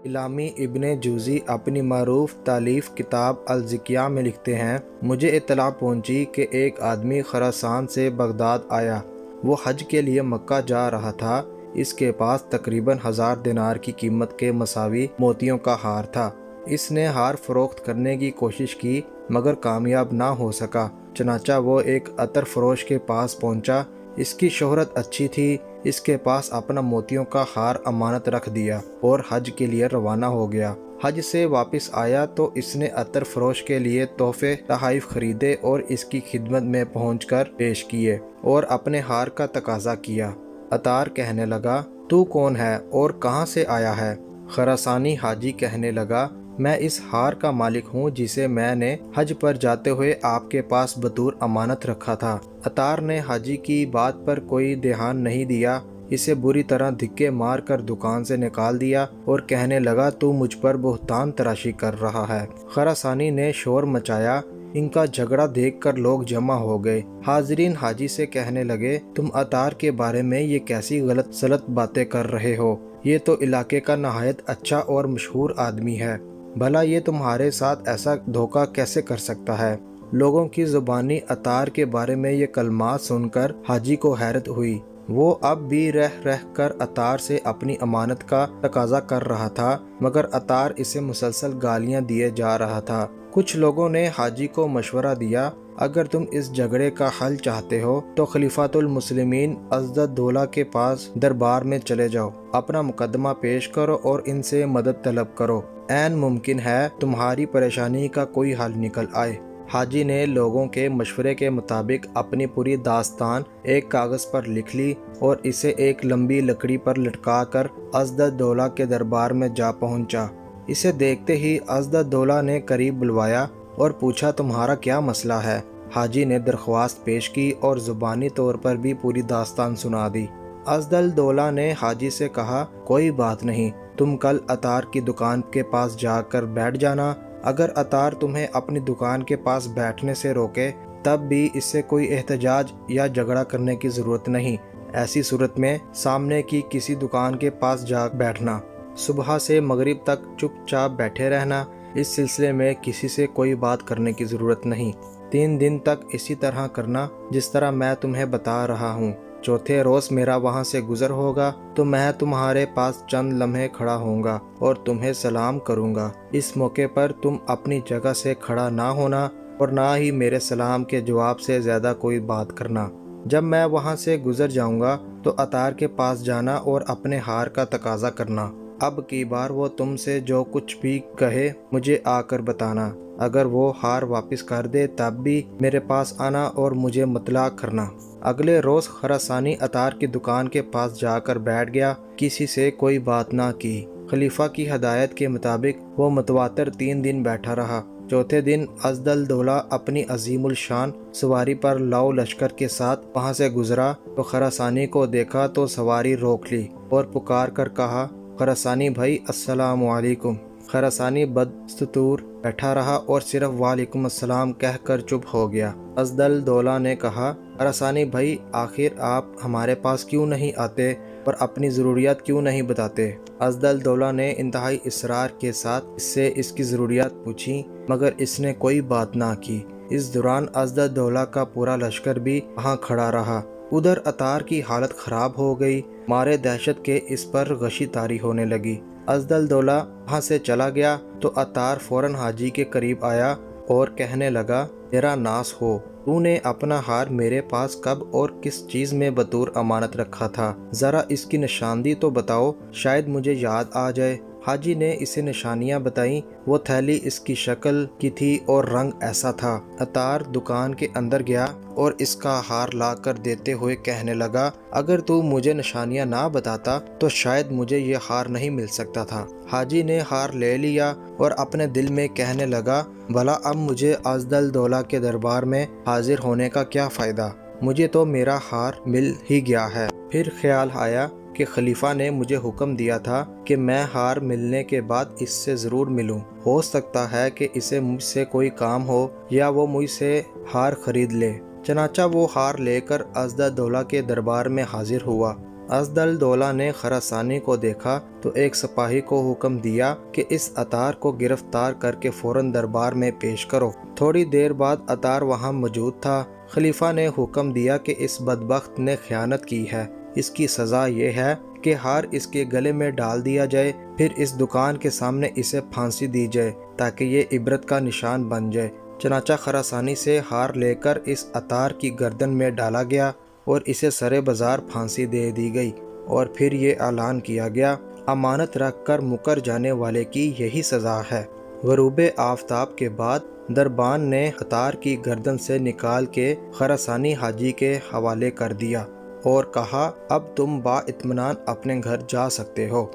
علامہ ابن جوزی اپنی معروف تالیف کتاب الزکیہ میں لکھتے ہیں، مجھے اطلاع پہنچی کہ ایک آدمی خراسان سے بغداد آیا۔ وہ حج کے لیے مکہ جا رہا تھا۔ اس کے پاس تقریباً 1000 دینار کی قیمت کے مساوی موتیوں کا ہار تھا۔ اس نے ہار فروخت کرنے کی کوشش کی مگر کامیاب نہ ہو سکا۔ چنانچہ وہ ایک عطر فروش کے پاس پہنچا۔ اس کی شہرت اچھی تھی۔ اس کے پاس اپنا موتیوں کا ہار امانت رکھ دیا اور حج کے لیے روانہ ہو گیا۔ حج سے واپس آیا تو اس نے عطر فروش کے لیے تحفے تحائف خریدے اور اس کی خدمت میں پہنچ کر پیش کیے اور اپنے ہار کا تقاضا کیا۔ عطار کہنے لگا، تو کون ہے اور کہاں سے آیا ہے؟ خراسانی حاجی کہنے لگا، میں اس ہار کا مالک ہوں جسے میں نے حج پر جاتے ہوئے آپ کے پاس بطور امانت رکھا تھا۔ عطار نے حاجی کی بات پر کوئی دھیان نہیں دیا، اسے بری طرح دھکے مار کر دکان سے نکال دیا اور کہنے لگا، تو مجھ پر بہتان تراشی کر رہا ہے۔ خراسانی نے شور مچایا۔ ان کا جھگڑا دیکھ کر لوگ جمع ہو گئے۔ حاضرین حاجی سے کہنے لگے، تم عطار کے بارے میں یہ کیسی غلط سلط باتیں کر رہے ہو؟ یہ تو علاقے کا نہایت اچھا اور مشہور آدمی ہے، بھلا یہ تمہارے ساتھ ایسا دھوکہ کیسے کر سکتا ہے؟ لوگوں کی زبانی عطار کے بارے میں یہ کلمات سن کر حاجی کو حیرت ہوئی۔ وہ اب بھی رہ کر عطار سے اپنی امانت کا تقاضا کر رہا تھا مگر عطار اسے مسلسل گالیاں دیے جا رہا تھا۔ کچھ لوگوں نے حاجی کو مشورہ دیا، اگر تم اس جھگڑے کا حل چاہتے ہو تو خلیفۃ المسلمین عضدالدولہ کے پاس دربار میں چلے جاؤ، اپنا مقدمہ پیش کرو اور ان سے مدد طلب کرو، عین ممکن ہے تمہاری پریشانی کا کوئی حل نکل آئے۔ حاجی نے لوگوں کے مشورے کے مطابق اپنی پوری داستان ایک کاغذ پر لکھ لی اور اسے ایک لمبی لکڑی پر لٹکا کر عضدالدولہ کے دربار میں جا پہنچا۔ اسے دیکھتے ہی عضدالدولہ نے قریب بلوایا اور پوچھا، تمہارا کیا مسئلہ ہے؟ حاجی نے درخواست پیش کی اور زبانی طور پر بھی پوری داستان سنا دی۔ عضدالدولہ نے حاجی سے کہا، کوئی بات نہیں، تم کل عطار کی دکان کے پاس جا کر بیٹھ جانا۔ اگر عطار تمہیں اپنی دکان کے پاس بیٹھنے سے روکے تب بھی اس سے کوئی احتجاج یا جھگڑا کرنے کی ضرورت نہیں۔ ایسی صورت میں سامنے کی کسی دکان کے پاس جا بیٹھنا، صبح سے مغرب تک چپ چاپ بیٹھے رہنا، اس سلسلے میں کسی سے کوئی بات کرنے کی ضرورت نہیں۔ 3 دن تک اسی طرح کرنا جس طرح میں تمہیں بتا رہا ہوں۔ چوتھے روز میرا وہاں سے گزر ہوگا تو میں تمہارے پاس چند لمحے کھڑا ہوں گا اور تمہیں سلام کروں گا۔ اس موقع پر تم اپنی جگہ سے کھڑا نہ ہونا اور نہ ہی میرے سلام کے جواب سے زیادہ کوئی بات کرنا۔ جب میں وہاں سے گزر جاؤں گا تو عطار کے پاس جانا اور اپنے ہار کا تقاضا کرنا۔ اب کی بار وہ تم سے جو کچھ بھی کہے مجھے آ کر بتانا۔ اگر وہ ہار واپس کر دے تب بھی میرے پاس آنا اور مجھے مطلع کرنا۔ اگلے روز خراسانی عطار کی دکان کے پاس جا کر بیٹھ گیا، کسی سے کوئی بات نہ کی۔ خلیفہ کی ہدایت کے مطابق وہ متواتر 3 دن بیٹھا رہا۔ چوتھے دن عضدالدولہ اپنی عظیم الشان سواری پر لو لشکر کے ساتھ وہاں سے گزرا تو خراسانی کو دیکھا تو سواری روک لی اور پکار کر کہا، خراسانی بھائی السلام علیکم۔ خراسانی بدستور بیٹھا رہا اور صرف وعلیکم السلام کہہ کر چپ ہو گیا۔ عضدالدولہ نے کہا، خراسانی بھائی آخر آپ ہمارے پاس کیوں نہیں آتے اور اپنی ضروریات کیوں نہیں بتاتے؟ عضدالدولہ نے انتہائی اصرار کے ساتھ اس سے اس کی ضروریات پوچھی مگر اس نے کوئی بات نہ کی۔ اس دوران عضدالدولہ کا پورا لشکر بھی وہاں کھڑا رہا۔ ادھر عطار کی حالت خراب ہو گئی، مارے دہشت کے اس پر غشی طاری ہونے لگی۔ عضدالدولہ وہاں سے چلا گیا تو عطار فوراً حاجی کے قریب آیا اور کہنے لگا، تیرا ناس ہو، تو نے اپنا ہار میرے پاس کب اور کس چیز میں بطور امانت رکھا تھا؟ ذرا اس کی نشاندہی تو بتاؤ، شاید مجھے یاد آ جائے۔ حاجی نے اسے نشانیاں بتائیں۔ وہ تھیلی اس کی شکل کی تھی اور رنگ ایسا تھا۔ عطار دکان کے اندر گیا اور اس کا ہار لا کر دیتے ہوئے کہنے لگا، اگر تو مجھے نشانیاں نہ بتاتا تو شاید مجھے یہ ہار نہیں مل سکتا تھا۔ حاجی نے ہار لے لیا اور اپنے دل میں کہنے لگا، بھلا اب مجھے عضدالدولہ کے دربار میں حاضر ہونے کا کیا فائدہ؟ مجھے تو میرا ہار مل ہی گیا ہے۔ پھر خیال آیا کہ خلیفہ نے مجھے حکم دیا تھا کہ میں ہار ملنے کے بعد اس سے ضرور ملوں، ہو سکتا ہے کہ اسے مجھ سے کوئی کام ہو یا وہ مجھ سے ہار خرید لے۔ چنانچہ وہ ہار لے کر عضدالدولہ کے دربار میں حاضر ہوا۔ اسد الدولہ نے خراسانی کو دیکھا تو ایک سپاہی کو حکم دیا کہ اس عطار کو گرفتار کر کے فوراً دربار میں پیش کرو۔ تھوڑی دیر بعد عطار وہاں موجود تھا۔ خلیفہ نے حکم دیا کہ اس بدبخت نے خیانت کی ہے، اس کی سزا یہ ہے کہ ہار اس کے گلے میں ڈال دیا جائے، پھر اس دکان کے سامنے اسے پھانسی دی جائے تاکہ یہ عبرت کا نشان بن جائے۔ چنانچہ خراسانی سے ہار لے کر اس عطار کی گردن میں ڈالا گیا اور اسے سرے بازار پھانسی دے دی گئی، اور پھر یہ اعلان کیا گیا، امانت رکھ کر مکر جانے والے کی یہی سزا ہے۔ غروب آفتاب کے بعد دربان نے عطار کی گردن سے نکال کے خراسانی حاجی کے حوالے کر دیا اور کہا، اب تم با اطمینان اپنے گھر جا سکتے ہو۔